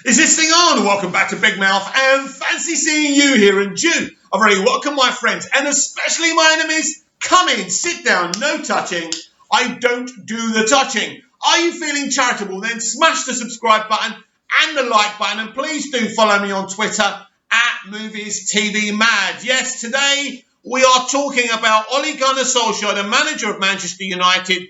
Is this thing on? Welcome back to Big Mouth and fancy seeing you here in June. A very welcome, my friends, and especially my enemies. Come in, sit down, no touching. I don't do the touching. Are you feeling charitable? Then smash the subscribe button and the like button, and please do follow me on Twitter at MoviesTVMad. Yes, today we are talking about Ole Gunnar Solskjaer, the manager of Manchester United,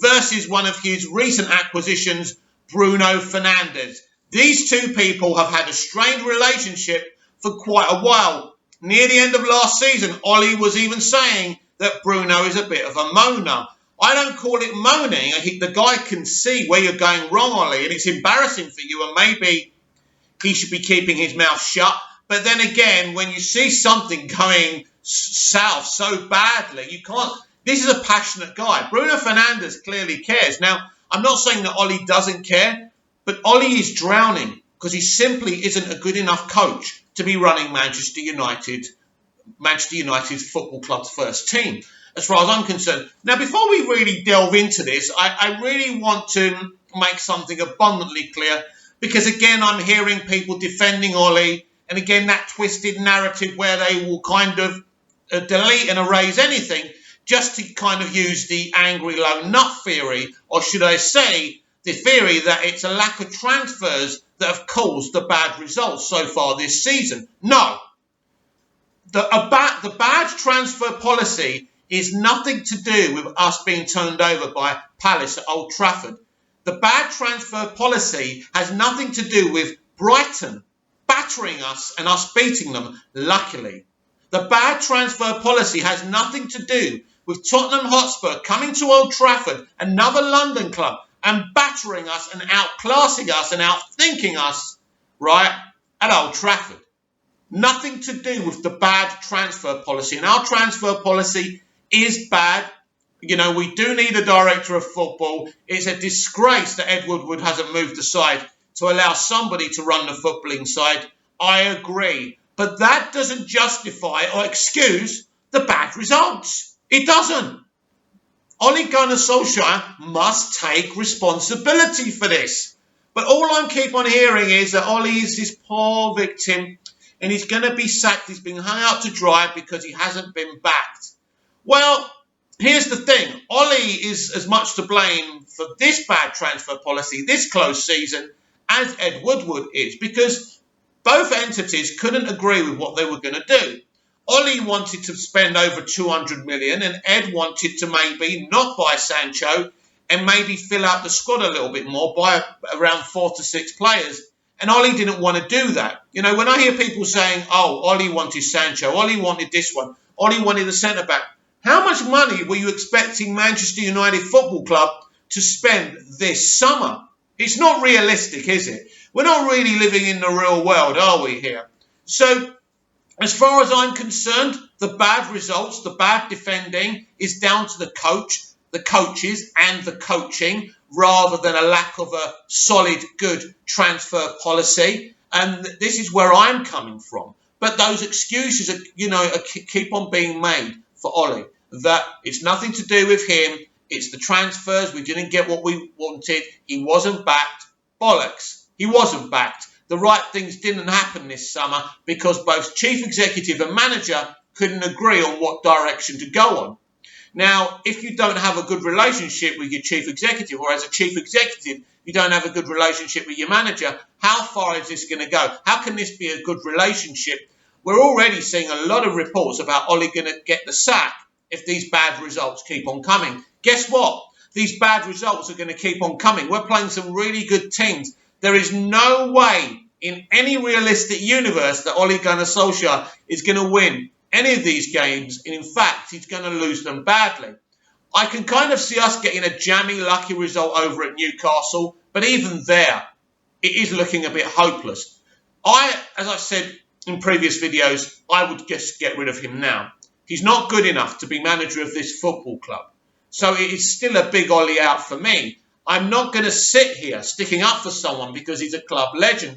versus one of his recent acquisitions, Bruno Fernandes. These two people have had a strained relationship for quite a while. Near the end of last season, Ole was even saying that Bruno is a bit of a moaner. I don't call it moaning. The guy can see where you're going wrong, Ole, and it's embarrassing for you, and maybe he should be keeping his mouth shut. But then again, when you see something going south so badly, you can't. This is a passionate guy. Bruno Fernandes clearly cares. Now, I'm not saying that Ole doesn't care, but Ole is drowning because he simply isn't a good enough coach to be running Manchester United's football club's first team, as far as I'm concerned. Now, before we really delve into this, I really want to make something abundantly clear, because, again, I'm hearing people defending Ole, and, again, that twisted narrative where they will kind of delete and erase anything just to kind of use the angry lone nut theory, or should I say the theory that it's a lack of transfers that have caused the bad results so far this season. No. The bad transfer policy is nothing to do with us being turned over by Palace at Old Trafford. The bad transfer policy has nothing to do with Brighton battering us and us beating them, luckily. The bad transfer policy has nothing to do with Tottenham Hotspur coming to Old Trafford, another London club, and battering us and outclassing us and outthinking us, right, at Old Trafford. Nothing to do with the bad transfer policy. And our transfer policy is bad. You know, we do need a director of football. It's a disgrace that Ed Woodward hasn't moved aside to allow somebody to run the footballing side. I agree. But that doesn't justify or excuse the bad results. It doesn't. Ole Gunnar Solskjaer must take responsibility for this. But all I keep on hearing is that Ole is this poor victim and he's going to be sacked. He's been hung out to dry because he hasn't been backed. Well, here's the thing. Ole is as much to blame for this bad transfer policy, this close season, as Ed Woodward is, because both entities couldn't agree with what they were going to do. Ole wanted to spend over 200 million and Ed wanted to maybe not buy Sancho and maybe fill out the squad a little bit more, buy around 4 to 6 players. And Ole didn't want to do that. You know, when I hear people saying, oh, Ole wanted Sancho, Ole wanted this one, Ole wanted a centre-back, how much money were you expecting Manchester United Football Club to spend this summer? It's not realistic, is it? We're not really living in the real world, are we here? So, as far as I'm concerned, the bad results, the bad defending is down to the coach, the coaches and the coaching, rather than a lack of a solid, good transfer policy. And this is where I'm coming from. But those excuses, keep on being made for Ole. That it's nothing to do with him. It's the transfers. We didn't get what we wanted. He wasn't backed. Bollocks. He wasn't backed. The right things didn't happen this summer because both chief executive and manager couldn't agree on what direction to go on. Now, if you don't have a good relationship with your chief executive, or as a chief executive, you don't have a good relationship with your manager, how far is this going to go? How can this be a good relationship? We're already seeing a lot of reports about Ole going to get the sack if these bad results keep on coming. Guess what? These bad results are going to keep on coming. We're playing some really good teams. There is no way in any realistic universe that Ole Gunnar Solskjaer is going to win any of these games. And in fact, he's going to lose them badly. I can kind of see us getting a jammy, lucky result over at Newcastle. But even there, it is looking a bit hopeless. As I said in previous videos, I would just get rid of him now. He's not good enough to be manager of this football club. So it is still a big Ole out for me. I'm not going to sit here sticking up for someone because he's a club legend.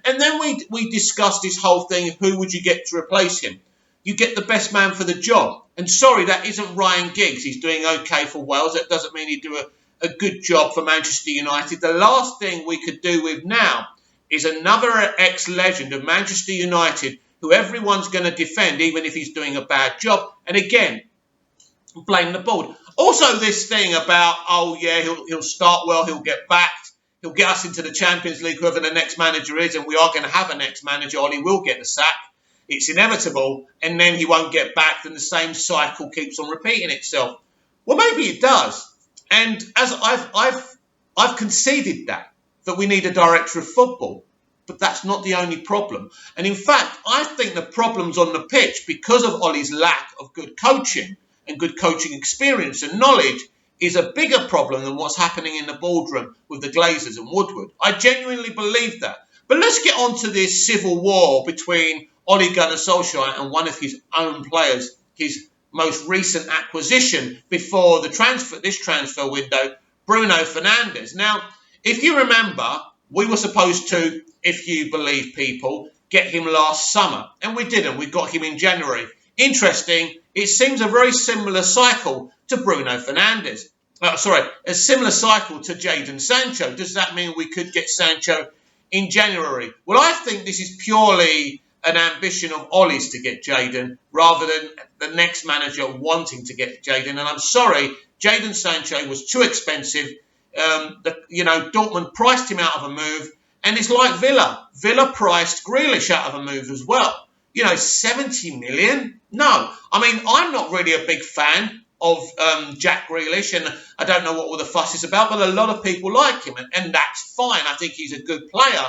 And then we discussed this whole thing, who would you get to replace him? You get the best man for the job. And sorry, that isn't Ryan Giggs. He's doing okay for Wales. That doesn't mean he'd do a good job for Manchester United. The last thing we could do with now is another ex-legend of Manchester United who everyone's going to defend even if he's doing a bad job. And again, blame the board. Also, this thing about, oh yeah, he'll start well, he'll get backed, he'll get us into the Champions League, whoever the next manager is, and we are going to have a next manager, Ollie will get the sack. It's inevitable, and then he won't get backed, and the same cycle keeps on repeating itself. Well, maybe it does. And as I've conceded that we need a director of football, but that's not the only problem. And in fact, I think the problem's on the pitch because of Ollie's lack of good coaching and good coaching experience and knowledge is a bigger problem than what's happening in the boardroom with the Glazers and Woodward. I genuinely believe that. But let's get on to this civil war between Ole Gunnar Solskjaer and one of his own players, his most recent acquisition before this transfer window, Bruno Fernandes. Now, if you remember, we were supposed to, if you believe people, get him last summer, and we didn't. We got him in January. Interesting, it seems a very similar cycle to Bruno Fernandes. A similar cycle to Jadon Sancho. Does that mean we could get Sancho in January? Well, I think this is purely an ambition of Ollie's to get Jadon rather than the next manager wanting to get Jadon. And I'm sorry, Jadon Sancho was too expensive. Dortmund priced him out of a move, and it's like Villa. Villa priced Grealish out of a move as well. 70 million? No. I mean, I'm not really a big fan of Jack Grealish, and I don't know what all the fuss is about, but a lot of people like him, and that's fine. I think he's a good player,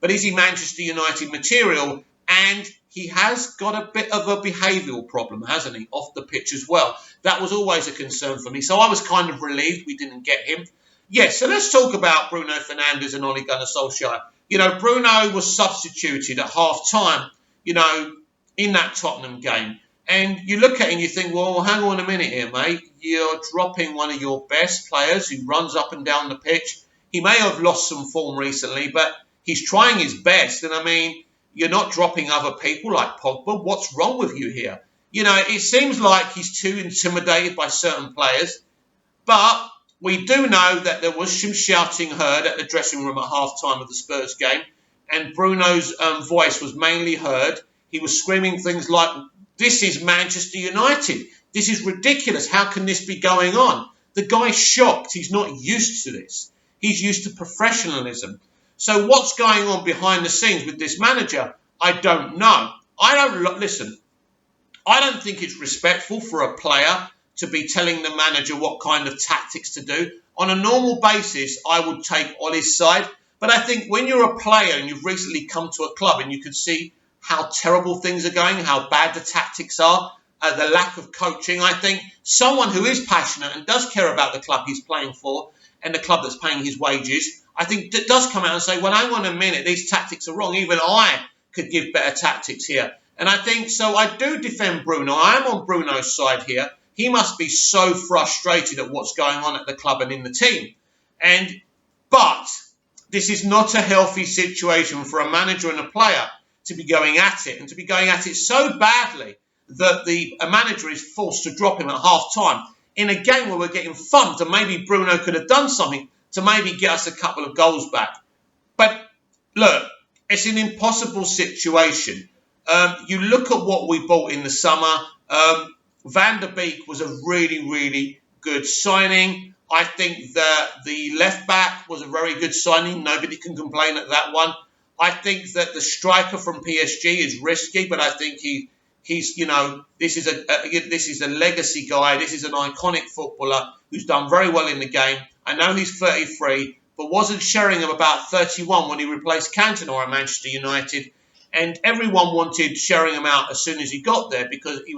but is he Manchester United material? And he has got a bit of a behavioural problem, hasn't he, off the pitch as well. That was always a concern for me, so I was kind of relieved we didn't get him. Yes, so let's talk about Bruno Fernandes and Ole Gunnar Solskjaer. Bruno was substituted at half-time, in that Tottenham game. And you look at it and you think, well, hang on a minute here, mate. You're dropping one of your best players who runs up and down the pitch. He may have lost some form recently, but he's trying his best. And, I mean, you're not dropping other people like Pogba. What's wrong with you here? It seems like he's too intimidated by certain players. But we do know that there was some shouting heard at the dressing room at half-time of the Spurs game. And Bruno's voice was mainly heard. He was screaming things like, this is Manchester United. This is ridiculous. How can this be going on? The guy's shocked. He's not used to this. He's used to professionalism. So what's going on behind the scenes with this manager? I don't know. I don't think it's respectful for a player to be telling the manager what kind of tactics to do. On a normal basis, I would take Ollie's side. But I think when you're a player and you've recently come to a club and you can see how terrible things are going, how bad the tactics are, the lack of coaching, I think someone who is passionate and does care about the club he's playing for and the club that's paying his wages, I think that does come out and say, well, hang on a minute, these tactics are wrong. Even I could give better tactics here. And I think, so I do defend Bruno. I am on Bruno's side here. He must be so frustrated at what's going on at the club and in the team. But this is not a healthy situation for a manager and a player to be going at it, and to be going at it so badly that a manager is forced to drop him at half-time in a game where we're getting thumped, and maybe Bruno could have done something to maybe get us a couple of goals back. But look, it's an impossible situation. You look at what we bought in the summer. Van der Beek was a really, really good signing. I think that the left-back was a very good signing. Nobody can complain at that one. I think that the striker from PSG is risky, but I think he's this is a legacy guy. This is an iconic footballer who's done very well in the game. I know he's 33, but wasn't Sheringham about 31 when he replaced Cantona at Manchester United? And everyone wanted Sheringham out as soon as he got there because he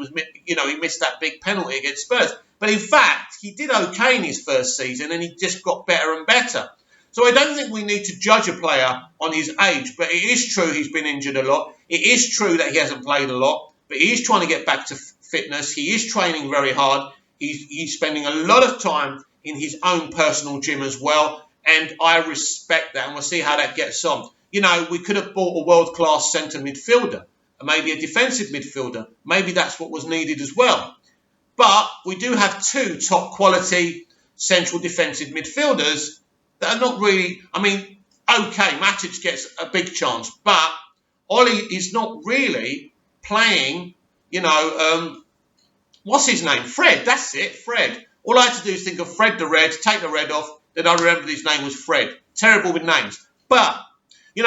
missed that big penalty against Spurs. But in fact, he did okay in his first season, and he just got better and better. So I don't think we need to judge a player on his age, but it is true he's been injured a lot. It is true that he hasn't played a lot, but he is trying to get back to fitness. He is training very hard. He's spending a lot of time in his own personal gym as well, and I respect that, and we'll see how that gets on. We could have bought a world-class centre midfielder, maybe a defensive midfielder. Maybe that's what was needed as well. But we do have two top-quality central defensive midfielders that are not really, Okay, Matic gets a big chance, but Ollie is not really playing, what's his name? Fred, that's it, Fred. All I had to do is think of Fred the Red, take the red off, then I remembered his name was Fred. Terrible with names. But,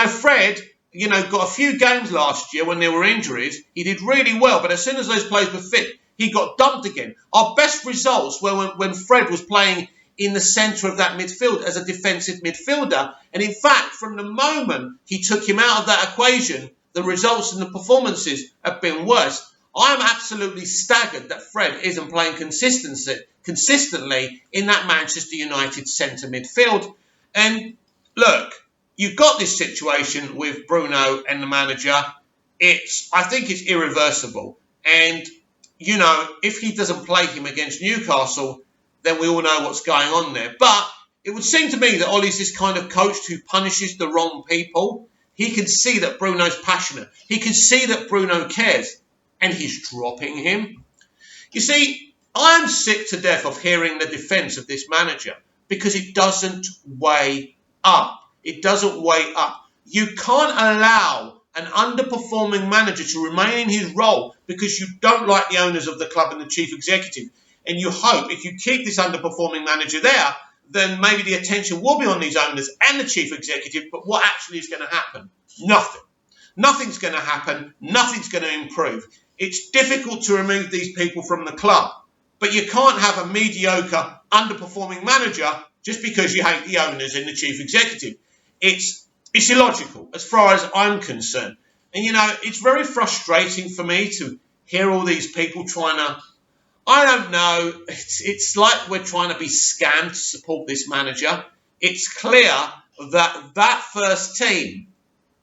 Fred, got a few games last year when there were injuries. He did really well, but as soon as those players were fit, he got dumped again. Our best results were when Fred was playing in the centre of that midfield as a defensive midfielder. And in fact, from the moment he took him out of that equation, the results and the performances have been worse. I'm absolutely staggered that Fred isn't playing consistently in that Manchester United centre midfield. And look, you've got this situation with Bruno and the manager. I think it's irreversible. And, if he doesn't play him against Newcastle, then we all know what's going on there. But it would seem to me that Ollie's this kind of coach who punishes the wrong people. He can see that Bruno's passionate. He can see that Bruno cares. And he's dropping him. You see, I'm sick to death of hearing the defence of this manager because it doesn't weigh up. It doesn't weigh up. You can't allow an underperforming manager to remain in his role because you don't like the owners of the club and the chief executive. And you hope if you keep this underperforming manager there, then maybe the attention will be on these owners and the chief executive. But what actually is going to happen? Nothing. Nothing's going to happen. Nothing's going to improve. It's difficult to remove these people from the club. But you can't have a mediocre, underperforming manager just because you hate the owners and the chief executive. It's illogical as far as I'm concerned. And, it's very frustrating for me to hear all these people trying to, I don't know, it's like we're trying to be scammed to support this manager. It's clear that first team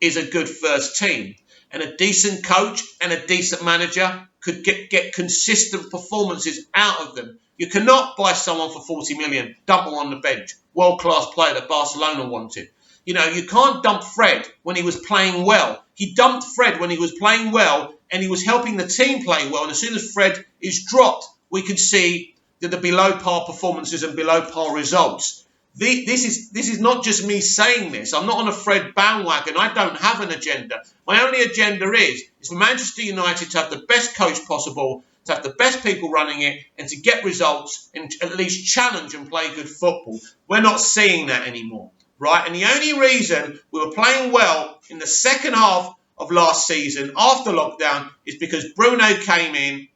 is a good first team. And a decent coach and a decent manager could get consistent performances out of them. You cannot buy someone for 40 million, dump them on the bench, world-class player that Barcelona wanted. You can't dump Fred when he was playing well. He dumped Fred when he was playing well and he was helping the team play well. And as soon as Fred is dropped, we can see that the below-par performances and below-par results. This is not just me saying this. I'm not on a Fred bandwagon. I don't have an agenda. My only agenda is for Manchester United to have the best coach possible, to have the best people running it, and to get results and at least challenge and play good football. We're not seeing that anymore, right? And the only reason we were playing well in the second half of last season after lockdown is because Bruno came in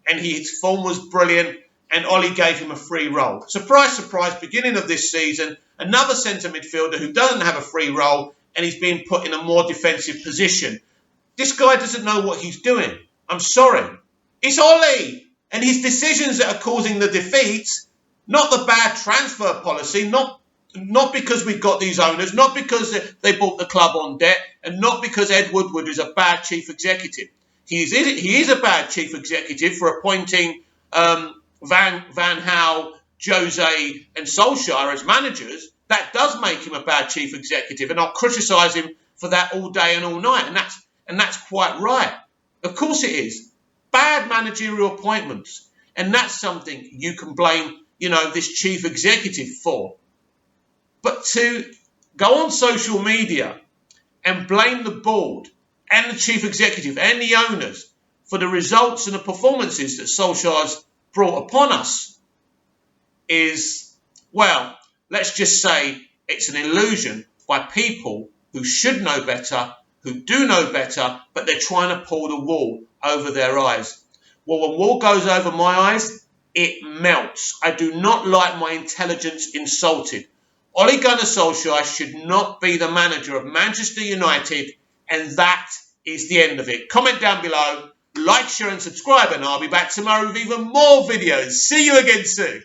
and his form was brilliant. And Ollie gave him a free role. Surprise, surprise, beginning of this season, another centre midfielder who doesn't have a free role and he's being put in a more defensive position. This guy doesn't know what he's doing. I'm sorry. It's Ollie and his decisions that are causing the defeats, not the bad transfer policy, not because we've got these owners, not because they bought the club on debt, and not because Ed Woodward is a bad chief executive. He is a bad chief executive for appointing Van Gaal, Jose and Solskjaer as managers. That does make him a bad chief executive, and I'll criticise him for that all day and all night, and that's quite right. Of course it is. Bad managerial appointments, and that's something you can blame, this chief executive for. But to go on social media and blame the board and the chief executive and the owners for the results and the performances that Solskjaer's brought upon us is, well, let's just say it's an illusion by people who should know better, who do know better, but they're trying to pull the wool over their eyes. Well, when wool goes over my eyes, it melts. I do not like my intelligence insulted. Ole Gunnar Solskjaer should not be the manager of Manchester United, and that is the end of it. Comment down below. Like, share and subscribe, and I'll be back tomorrow with even more videos. See you again soon.